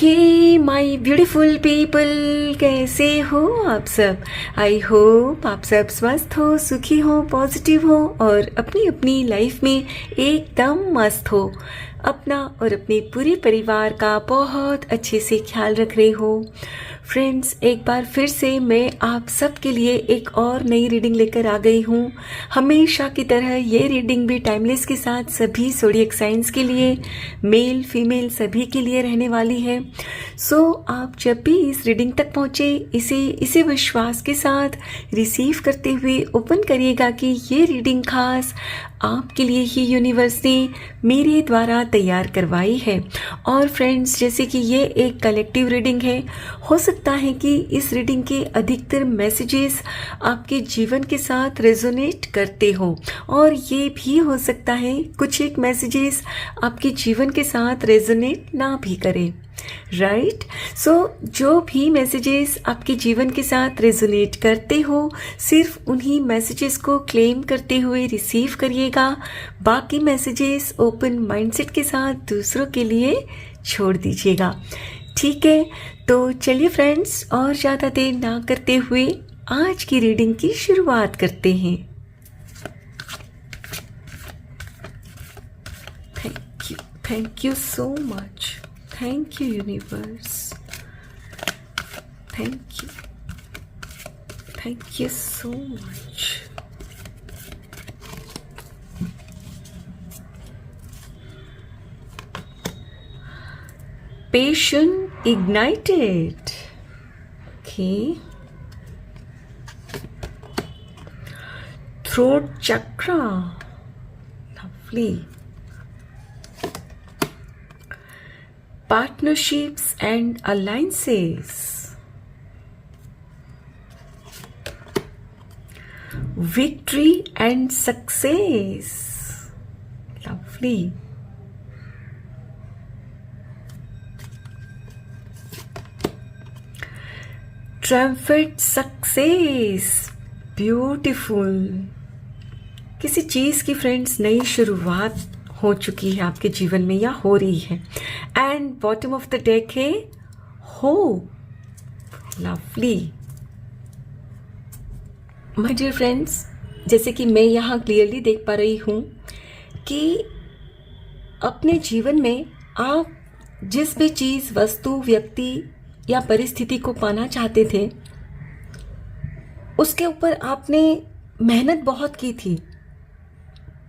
Hey my beautiful people, कैसे हो आप सब। आई होप आप सब स्वस्थ हो, सुखी हो, पॉजिटिव हो और अपनी अपनी लाइफ में एकदम मस्त हो। अपना और अपने पूरे परिवार का बहुत अच्छे से ख्याल रख रहे हो। फ्रेंड्स, एक बार फिर से मैं आप सबके लिए एक और नई रीडिंग लेकर आ गई हूँ। हमेशा की तरह ये रीडिंग भी टाइमलेस के साथ सभी ज़ोडिएक साइंस के लिए, मेल फीमेल सभी के लिए रहने वाली है। सो आप जब भी इस रीडिंग तक पहुँचे, इसे विश्वास के साथ रिसीव करते हुए ओपन करिएगा कि ये रीडिंग खास आपके लिए ही यूनिवर्स ने मेरे द्वारा तैयार करवाई है। और फ्रेंड्स, जैसे कि ये एक कलेक्टिव रीडिंग है, हो सकता है कि इस रीडिंग के अधिकतर मैसेजेस आपके जीवन के साथ रेजोनेट करते हो और ये भी हो सकता है कुछ एक मैसेजेस आपके जीवन के साथ रेजोनेट ना भी करें। राइट। सो जो भी मैसेजेस आपके जीवन के साथ रेजोनेट करते हो, सिर्फ उन्हीं मैसेजेस को क्लेम करते हुए रिसीव करिएगा। बाकी मैसेजेस ओपन माइंडसेट के साथ दूसरों के लिए छोड़ दीजिएगा। ठीक है, तो चलिए फ्रेंड्स, और ज़्यादा देर ना करते हुए आज की रीडिंग की शुरुआत करते हैं। Thank you so much. Thank you, universe. Thank you. Thank you so much. Passion ignited. Okay. Throat chakra. Lovely. Partnerships and alliances. Victory and success. Lovely. Triumphant success. Beautiful. किसी चीज की फ्रेंड्स नई शुरुआत हो चुकी है आपके जीवन में या हो रही है। And bottom of the deck है hope. Lovely. My dear friends, जैसे कि मैं यहाँ क्लियरली देख पा रही हूँ कि अपने जीवन में आप जिस भी चीज़, वस्तु, व्यक्ति या परिस्थिति को पाना चाहते थे, उसके ऊपर आपने मेहनत बहुत की थी,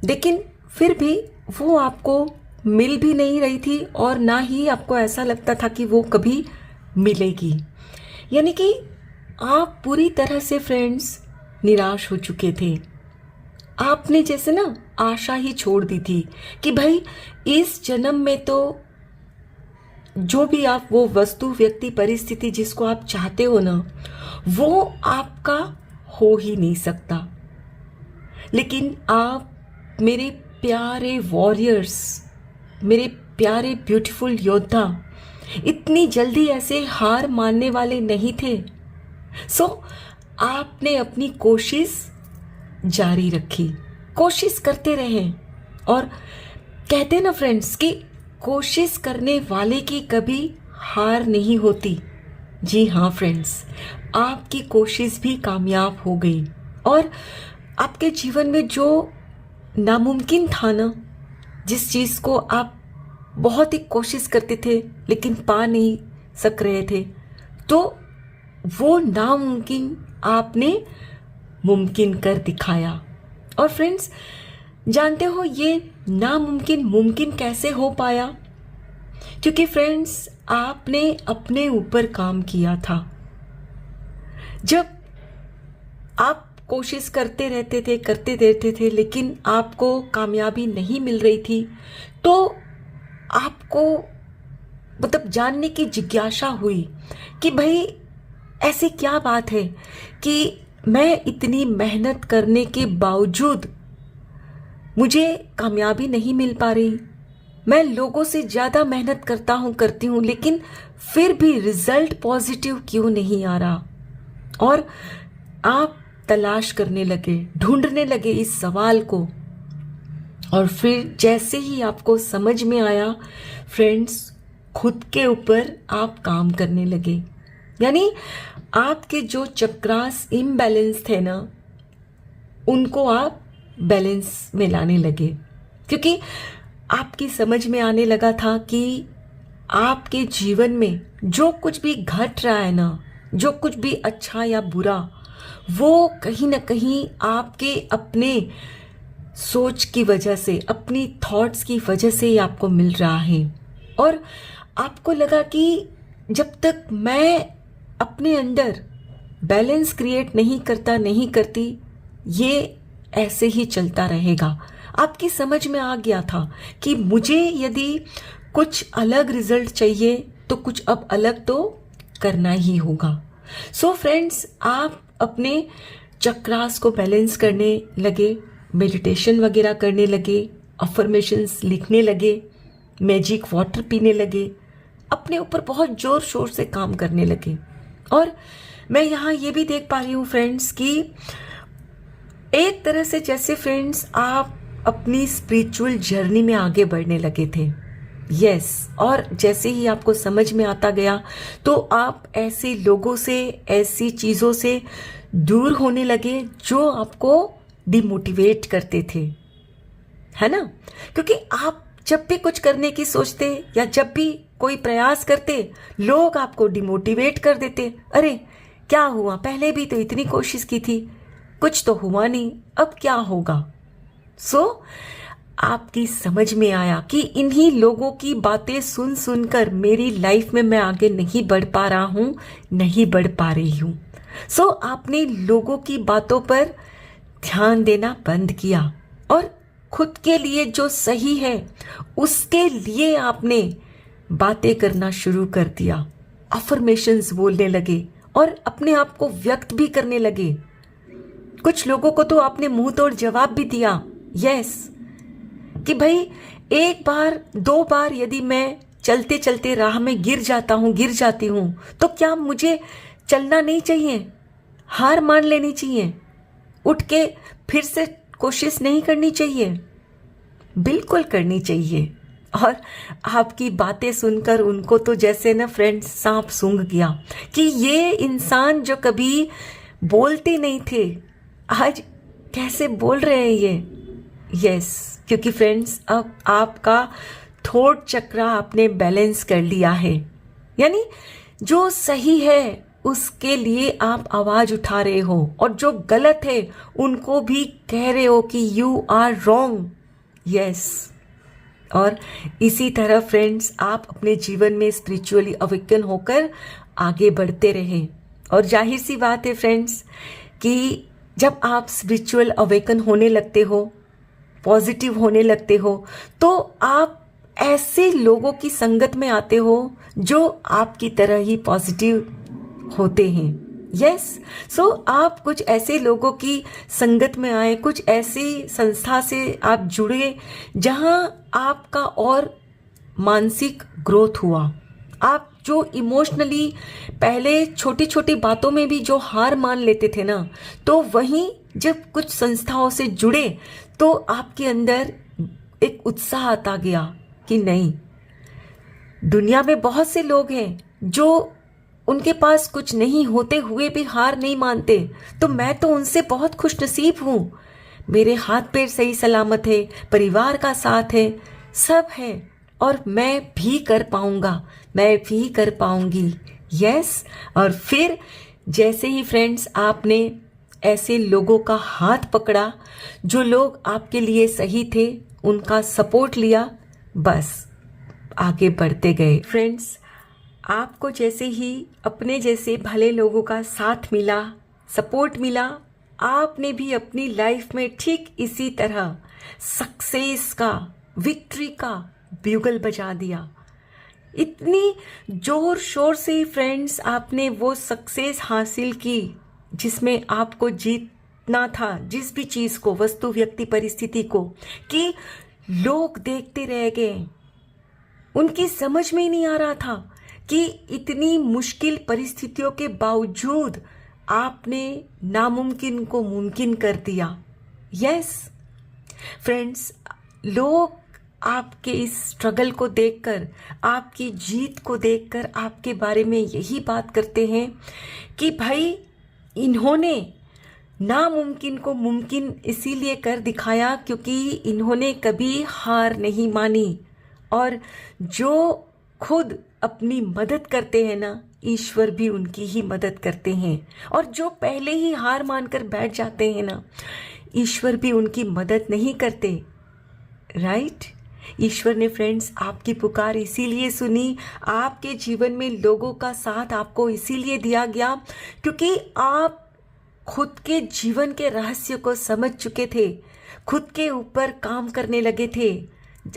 लेकिन फिर भी वो आपको मिल भी नहीं रही थी और ना ही आपको ऐसा लगता था कि वो कभी मिलेगी। यानी कि आप पूरी तरह से फ्रेंड्स निराश हो चुके थे। आपने जैसे ना आशा ही छोड़ दी थी कि भाई इस जन्म में तो जो भी आप वो वस्तु, व्यक्ति, परिस्थिति जिसको आप चाहते हो ना, वो आपका हो ही नहीं सकता। लेकिन आप मेरे प्यारे वॉरियर्स, मेरे प्यारे ब्यूटीफुल योद्धा, इतनी जल्दी ऐसे हार मानने वाले नहीं थे। सो आपने अपनी कोशिश जारी रखी, कोशिश करते रहे। और कहते ना फ्रेंड्स कि कोशिश करने वाले की कभी हार नहीं होती। जी हाँ फ्रेंड्स, आपकी कोशिश भी कामयाब हो गई और आपके जीवन में जो नामुमकिन था ना, जिस चीज़ को आप बहुत ही कोशिश करते थे लेकिन पा नहीं सक रहे थे, तो वो नामुमकिन आपने मुमकिन कर दिखाया। और फ्रेंड्स, जानते हो ये नामुमकिन मुमकिन कैसे हो पाया? क्योंकि फ्रेंड्स, आपने अपने ऊपर काम किया था। जब आप कोशिश करते रहते थे लेकिन आपको कामयाबी नहीं मिल रही थी, तो आपको मतलब जानने की जिज्ञासा हुई कि भाई ऐसी क्या बात है कि मैं इतनी मेहनत करने के बावजूद मुझे कामयाबी नहीं मिल पा रही। मैं लोगों से ज़्यादा मेहनत करती हूँ लेकिन फिर भी रिजल्ट पॉजिटिव क्यों नहीं आ रहा? और आप तलाश करने लगे, ढूंढने लगे इस सवाल को। और फिर जैसे ही आपको समझ में आया फ्रेंड्स, खुद के ऊपर आप काम करने लगे। यानी आपके जो चक्रास इम्बैलेंस थे ना, उनको आप बैलेंस में लाने लगे, क्योंकि आपकी समझ में आने लगा था कि आपके जीवन में जो कुछ भी घट रहा है ना, जो कुछ भी अच्छा या बुरा, वो कहीं ना कहीं आपके अपने सोच की वजह से, अपनी थॉट्स की वजह से ही आपको मिल रहा है। और आपको लगा कि जब तक मैं अपने अंदर बैलेंस क्रिएट नहीं करती, ये ऐसे ही चलता रहेगा। आपकी समझ में आ गया था कि मुझे यदि कुछ अलग रिजल्ट चाहिए तो कुछ अब अलग तो करना ही होगा। सो फ्रेंड्स, आप अपने चक्रास को बैलेंस करने लगे, मेडिटेशन वगैरह करने लगे, अफर्मेशंस लिखने लगे, मैजिक वाटर पीने लगे, अपने ऊपर बहुत जोर शोर से काम करने लगे। और मैं यहाँ ये भी देख पा रही हूँ फ्रेंड्स कि एक तरह से जैसे फ्रेंड्स आप अपनी स्पिरिचुअल जर्नी में आगे बढ़ने लगे थे। यस, और जैसे ही आपको समझ में आता गया तो आप ऐसे लोगों से, ऐसी चीज़ों से दूर होने लगे जो आपको डिमोटिवेट करते थे, है ना? क्योंकि आप जब भी कुछ करने की सोचते या जब भी कोई प्रयास करते, लोग आपको डिमोटिवेट कर देते। अरे क्या हुआ, पहले भी तो इतनी कोशिश की थी, कुछ तो हुआ नहीं, अब क्या होगा? सो आपकी समझ में आया कि इन्हीं लोगों की बातें सुन सुनकर मेरी लाइफ में मैं आगे नहीं बढ़ पा रहा हूं, नहीं बढ़ पा रही हूं। सो आपने लोगों की बातों पर ध्यान देना बंद किया और खुद के लिए जो सही है उसके लिए आपने बातें करना शुरू कर दिया, अफर्मेशंस बोलने लगे और अपने आप को व्यक्त भी करने लगे। कुछ लोगों को तो आपने मुंह तोड़ जवाब भी दिया, यस, कि भाई एक बार दो बार यदि मैं चलते चलते राह में गिर जाती हूं तो क्या मुझे चलना नहीं चाहिए, हार मान लेनी चाहिए, उठ के फिर से कोशिश नहीं करनी चाहिए? बिल्कुल करनी चाहिए। और आपकी बातें सुनकर उनको तो जैसे ना फ्रेंड्स सांप सूंघ गया कि ये इंसान जो कभी बोलते नहीं थे आज कैसे बोल रहे हैं ये। यस, क्योंकि फ्रेंड्स अब आपका थॉट चक्र आपने बैलेंस कर लिया है, यानी जो सही है उसके लिए आप आवाज उठा रहे हो और जो गलत है उनको भी कह रहे हो कि यू आर रॉन्ग। यस, और इसी तरह फ्रेंड्स आप अपने जीवन में स्पिरिचुअली अवेकन होकर आगे बढ़ते रहे। और जाहिर सी बात है फ्रेंड्स कि जब आप स्पिरिचुअल अवेकन होने लगते हो, पॉजिटिव होने लगते हो, तो आप ऐसे लोगों की संगत में आते हो जो आपकी तरह ही पॉजिटिव होते हैं। यस, सो आप कुछ ऐसे लोगों की संगत में आए, कुछ ऐसी संस्था से आप जुड़े जहां आपका और मानसिक ग्रोथ हुआ। आप जो इमोशनली पहले छोटी छोटी बातों में भी जो हार मान लेते थे ना, तो वहीं जब कुछ संस्थाओं से जुड़े तो आपके अंदर एक उत्साह आता गया कि नहीं, दुनिया में बहुत से लोग हैं जो उनके पास कुछ नहीं होते हुए भी हार नहीं मानते, तो मैं तो उनसे बहुत खुशनसीब हूँ। मेरे हाथ पैर सही सलामत है, परिवार का साथ है, सब है और मैं भी कर पाऊंगा, मैं भी कर पाऊंगी। यस, और फिर जैसे ही फ्रेंड्स आपने ऐसे लोगों का हाथ पकड़ा जो लोग आपके लिए सही थे, उनका सपोर्ट लिया, बस आगे बढ़ते गए। फ्रेंड्स, आपको जैसे ही अपने जैसे भले लोगों का साथ मिला, सपोर्ट मिला, आपने भी अपनी लाइफ में ठीक इसी तरह सक्सेस का, विक्ट्री का ब्यूगल बजा दिया। इतनी जोर शोर से फ्रेंड्स आपने वो सक्सेस हासिल की जिसमें आपको जीतना था, जिस भी चीज़ को, वस्तु, व्यक्ति, परिस्थिति को, कि लोग देखते रह गए। उनकी समझ में ही नहीं आ रहा था कि इतनी मुश्किल परिस्थितियों के बावजूद आपने नामुमकिन को मुमकिन कर दिया। यस फ्रेंड्स, लोग आपके इस स्ट्रगल को देखकर, आपकी जीत को देखकर आपके बारे में यही बात करते हैं कि भाई इन्होंने नामुमकिन को मुमकिन इसीलिए कर दिखाया क्योंकि इन्होंने कभी हार नहीं मानी। और जो खुद अपनी मदद करते हैं ना, ईश्वर भी उनकी ही मदद करते हैं। और जो पहले ही हार मानकर बैठ जाते हैं ना, ईश्वर भी उनकी मदद नहीं करते। राइट? ईश्वर ने फ्रेंड्स आपकी पुकार इसीलिए सुनी, आपके जीवन में लोगों का साथ आपको इसीलिए दिया गया क्योंकि आप खुद के जीवन के रहस्य को समझ चुके थे, खुद के ऊपर काम करने लगे थे।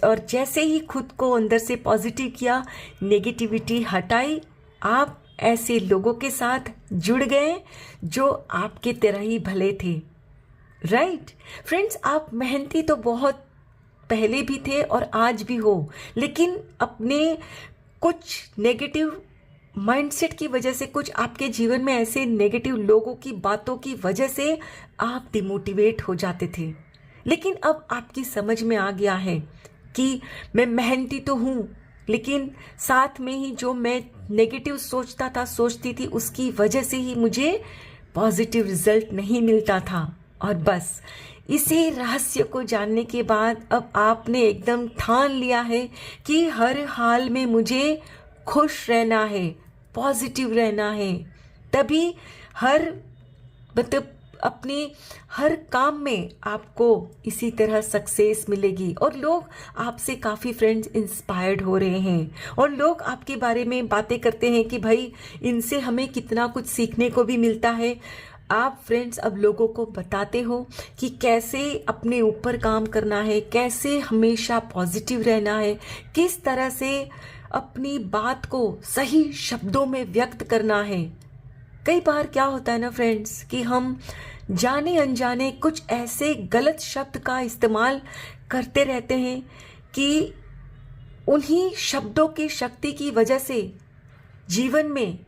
और जैसे ही खुद को अंदर से पॉजिटिव किया, नेगेटिविटी हटाई, आप ऐसे लोगों के साथ जुड़ गए जो आपके तरह ही भले थे। राइट फ्रेंड्स, आप मेहनती तो बहुत पहले भी थे और आज भी हो, लेकिन अपने कुछ नेगेटिव माइंडसेट की वजह से, कुछ आपके जीवन में ऐसे नेगेटिव लोगों की बातों की वजह से आप डिमोटिवेट हो जाते थे। लेकिन अब आपकी समझ में आ गया है कि मैं मेहनती तो हूँ, लेकिन साथ में ही जो मैं नेगेटिव सोचता था, सोचती थी, उसकी वजह से ही मुझे पॉजिटिव रिजल्ट नहीं मिलता था। और बस इसी रहस्य को जानने के बाद अब आपने एकदम ठान लिया है कि हर हाल में मुझे खुश रहना है, पॉजिटिव रहना है, तभी हर मतलब अपने हर काम में आपको इसी तरह सक्सेस मिलेगी। और लोग आपसे काफ़ी फ्रेंड्स इंस्पायर्ड हो रहे हैं और लोग आपके बारे में बातें करते हैं कि भाई इनसे हमें कितना कुछ सीखने को भी मिलता है। आप फ्रेंड्स अब लोगों को बताते हो कि कैसे अपने ऊपर काम करना है, कैसे हमेशा पॉजिटिव रहना है, किस तरह से अपनी बात को सही शब्दों में व्यक्त करना है। कई बार क्या होता है ना फ्रेंड्स कि हम जाने अनजाने कुछ ऐसे गलत शब्द का इस्तेमाल करते रहते हैं कि उन्हीं शब्दों की शक्ति की वजह से जीवन में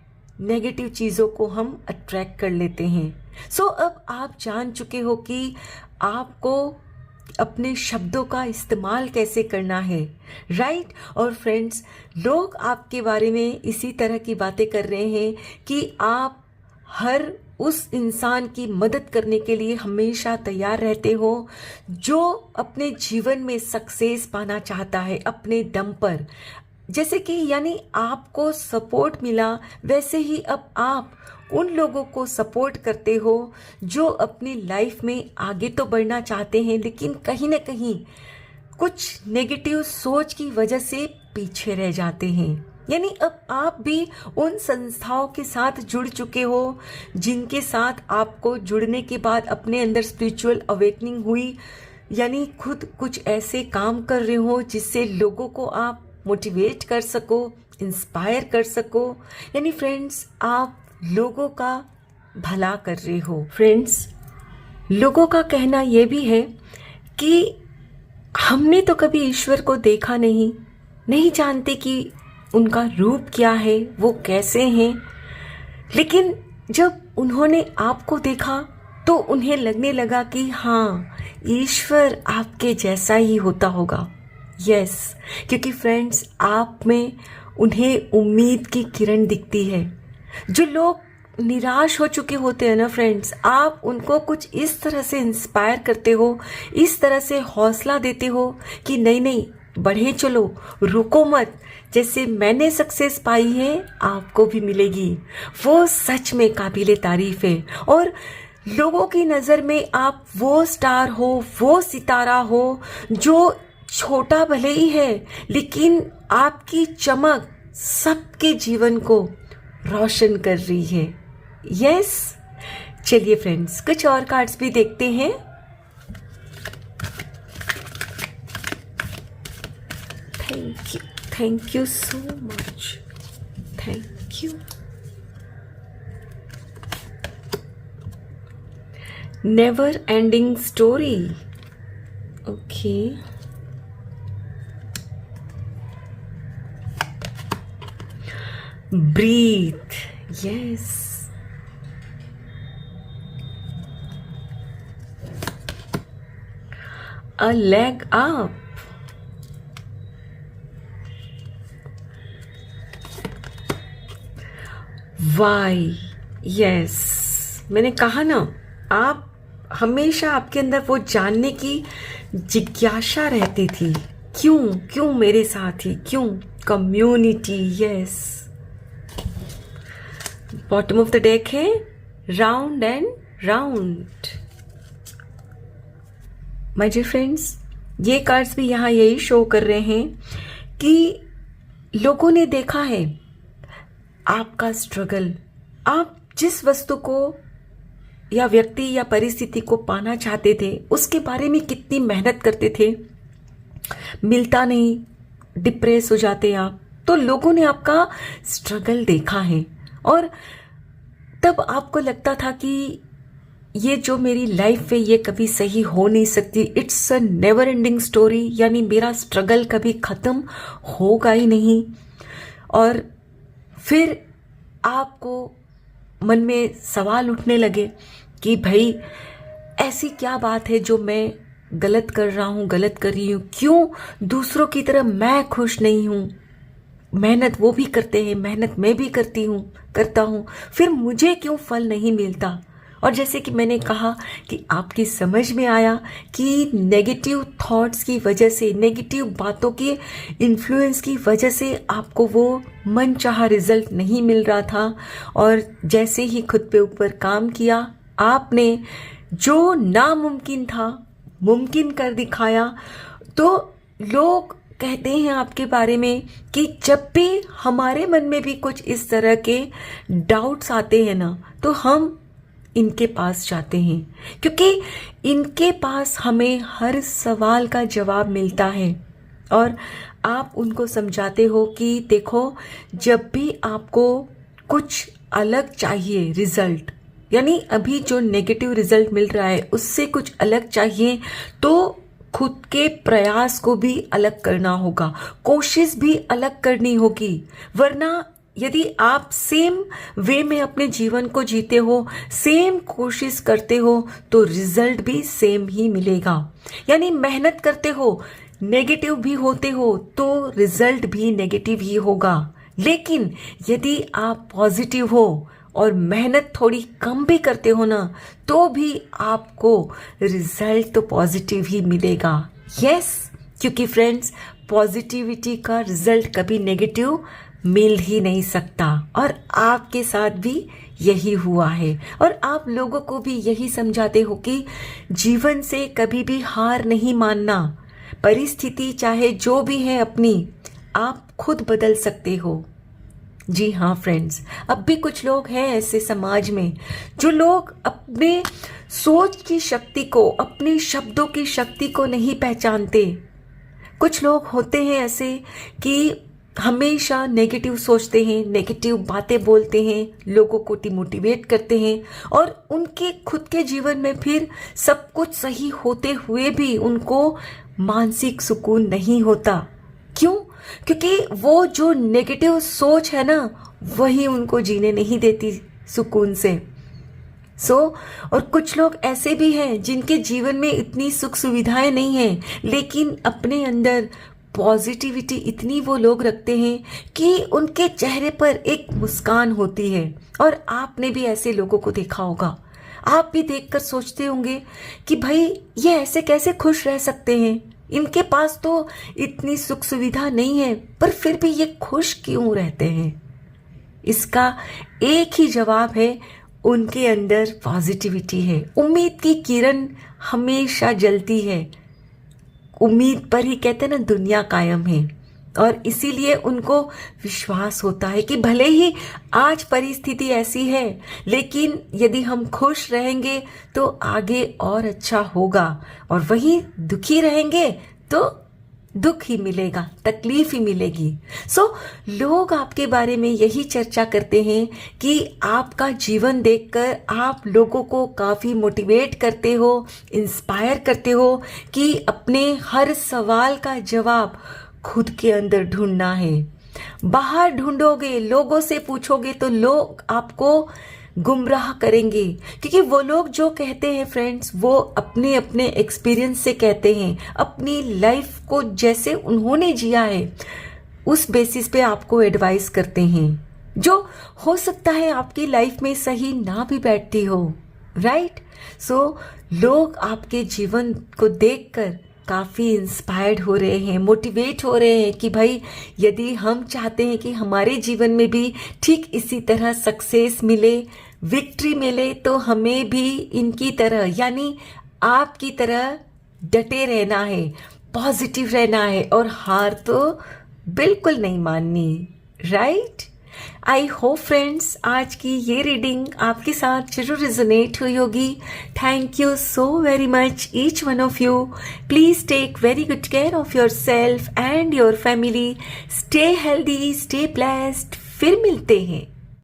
नेगेटिव चीज़ों को हम अट्रैक्ट कर लेते हैं। सो अब आप जान चुके हो कि आपको अपने शब्दों का इस्तेमाल कैसे करना है। राइट? और फ्रेंड्स, लोग आपके बारे में इसी तरह की बातें कर रहे हैं कि आप हर उस इंसान की मदद करने के लिए हमेशा तैयार रहते हो जो अपने जीवन में सक्सेस पाना चाहता है अपने दम पर। जैसे कि यानी आपको सपोर्ट मिला, वैसे ही अब आप उन लोगों को सपोर्ट करते हो जो अपनी लाइफ में आगे तो बढ़ना चाहते हैं, लेकिन कहीं ना कहीं कुछ नेगेटिव सोच की वजह से पीछे रह जाते हैं। यानी अब आप भी उन संस्थाओं के साथ जुड़ चुके हो जिनके साथ आपको जुड़ने के बाद अपने अंदर स्पिरिचुअल अवेकनिंग हुई, यानी खुद कुछ ऐसे काम कर रहे हो जिससे लोगों को आप मोटिवेट कर सको, इंस्पायर कर सको। यानी फ्रेंड्स, आप लोगों का भला कर रहे हो। फ्रेंड्स, लोगों का कहना यह भी है कि हमने तो कभी ईश्वर को देखा नहीं जानते कि उनका रूप क्या है, वो कैसे हैं, लेकिन जब उन्होंने आपको देखा तो उन्हें लगने लगा कि हाँ, ईश्वर आपके जैसा ही होता होगा। यस, क्योंकि फ्रेंड्स, आप में उन्हें उम्मीद की किरण दिखती है। जो लोग निराश हो चुके होते हैं ना फ्रेंड्स, आप उनको कुछ इस तरह से इंस्पायर करते हो, इस तरह से हौसला देते हो कि नहीं, बढ़े चलो, रुको मत, जैसे मैंने सक्सेस पाई है आपको भी मिलेगी। वो सच में काबिले तारीफ है और लोगों की नज़र में आप वो स्टार हो, वो सितारा हो जो छोटा भले ही है, लेकिन आपकी चमक सबके जीवन को रोशन कर रही है। यस, चलिए फ्रेंड्स, कुछ और कार्ड्स भी देखते हैं। Thank you so much, thank you. Never ending story, okay. Breathe, yes. A leg up, why. Yes, मैंने कहा ना, आप हमेशा आपके अंदर वो जानने की जिज्ञासा रहती थी, क्यों क्यों मेरे साथ ही, क्यों community. Yes, bottom of the deck है round and round. My dear friends, ये कार्ड्स भी यहाँ यही शो कर रहे हैं कि लोगों ने देखा है आपका स्ट्रगल, आप जिस वस्तु को या व्यक्ति या परिस्थिति को पाना चाहते थे उसके बारे में कितनी मेहनत करते थे, मिलता नहीं, डिप्रेस हो जाते आप। तो लोगों ने आपका स्ट्रगल देखा है और तब आपको लगता था कि ये जो मेरी लाइफ है ये कभी सही हो नहीं सकती, it's a never ending story, यानी मेरा स्ट्रगल कभी ख़त्म होगा ही नहीं। और फिर आपको मन में सवाल उठने लगे कि भाई ऐसी क्या बात है जो मैं गलत कर रहा हूँ, गलत कर रही हूँ, क्यों दूसरों की तरह मैं खुश नहीं हूँ। मेहनत वो भी करते हैं, मेहनत मैं भी करता हूँ, फिर मुझे क्यों फल नहीं मिलता। और जैसे कि मैंने कहा कि आपकी समझ में आया कि नेगेटिव थॉट्स की वजह से, नेगेटिव बातों के इन्फ्लुएंस की वजह से आपको वो मनचाहा रिजल्ट नहीं मिल रहा था। और जैसे ही खुद पे ऊपर काम किया, आपने जो नामुमकिन था मुमकिन कर दिखाया। तो लोग कहते हैं आपके बारे में कि जब भी हमारे मन में भी कुछ इस तरह के डाउट्स आते हैं ना, तो हम इनके पास जाते हैं, क्योंकि इनके पास हमें हर सवाल का जवाब मिलता है। और आप उनको समझाते हो कि देखो, जब भी आपको कुछ अलग चाहिए रिजल्ट, यानी अभी जो नेगेटिव रिजल्ट मिल रहा है उससे कुछ अलग चाहिए, तो खुद के प्रयास को भी अलग करना होगा, कोशिश भी अलग करनी होगी। वरना यदि आप सेम वे में अपने जीवन को जीते हो, सेम कोशिश करते हो, तो रिजल्ट भी सेम ही मिलेगा। यानी मेहनत करते हो, नेगेटिव भी होते हो, तो रिजल्ट भी नेगेटिव ही होगा। लेकिन यदि आप पॉजिटिव हो और मेहनत थोड़ी कम भी करते हो ना, तो भी आपको रिजल्ट तो पॉजिटिव ही मिलेगा। यस, क्योंकि फ्रेंड्स, पॉजिटिविटी का रिजल्ट कभी नेगेटिव मिल ही नहीं सकता। और आपके साथ भी यही हुआ है। और आप लोगों को भी यही समझाते हो कि जीवन से कभी भी हार नहीं मानना, परिस्थिति चाहे जो भी है अपनी, आप खुद बदल सकते हो। जी हाँ फ्रेंड्स, अब भी कुछ लोग हैं ऐसे समाज में जो लोग अपने सोच की शक्ति को, अपने शब्दों की शक्ति को नहीं पहचानते। कुछ लोग होते हैं ऐसे कि हमेशा नेगेटिव सोचते हैं, नेगेटिव बातें बोलते हैं, लोगों को डिमोटिवेट करते हैं, और उनके खुद के जीवन में फिर सब कुछ सही होते हुए भी उनको मानसिक सुकून नहीं होता। क्यों? क्योंकि वो जो नेगेटिव सोच है ना, वही उनको जीने नहीं देती सुकून से। और कुछ लोग ऐसे भी हैं जिनके जीवन में इतनी सुख सुविधाएं नहीं हैं, लेकिन अपने अंदर पॉजिटिविटी इतनी वो लोग रखते हैं कि उनके चेहरे पर एक मुस्कान होती है। और आपने भी ऐसे लोगों को देखा होगा, आप भी देखकर सोचते होंगे कि भाई ये ऐसे कैसे खुश रह सकते हैं, इनके पास तो इतनी सुख सुविधा नहीं है, पर फिर भी ये खुश क्यों रहते हैं। इसका एक ही जवाब है, उनके अंदर पॉजिटिविटी है। उम्मीद की किरण हमेशा जलती है, उम्मीद पर ही कहते हैं ना दुनिया कायम है। और इसीलिए उनको विश्वास होता है कि भले ही आज परिस्थिति ऐसी है, लेकिन यदि हम खुश रहेंगे तो आगे और अच्छा होगा, और वहीं दुखी रहेंगे तो दुख ही मिलेगा, तकलीफ ही मिलेगी। लोग आपके बारे में यही चर्चा करते हैं कि आपका जीवन देखकर आप लोगों को काफ़ी मोटिवेट करते हो, इंस्पायर करते हो कि अपने हर सवाल का जवाब खुद के अंदर ढूंढना है। बाहर ढूंढोगे, लोगों से पूछोगे तो लोग आपको गुमराह करेंगे, क्योंकि वो लोग जो कहते हैं फ्रेंड्स, वो अपने अपने एक्सपीरियंस से कहते हैं, अपनी लाइफ को जैसे उन्होंने जिया है उस बेसिस पे आपको एडवाइस करते हैं। जो हो सकता है आपकी लाइफ में सही ना भी बैठती हो, राइट? सो लोग आपके जीवन को देखकर काफ़ी इंस्पायर्ड हो रहे हैं, मोटिवेट हो रहे हैं कि भाई यदि हम चाहते हैं कि हमारे जीवन में भी ठीक इसी तरह सक्सेस मिले, विक्ट्री मिले, तो हमें भी इनकी तरह यानी आपकी तरह डटे रहना है, पॉजिटिव रहना है और हार तो बिल्कुल नहीं माननी, राइट? आई होप फ्रेंड्स आज की ये रीडिंग आपके साथ जरूर रिजोनेट हुई होगी. Thank you so very much each one of you. Please take very good care of yourself and your family. Stay healthy, stay blessed. फिर मिलते हैं.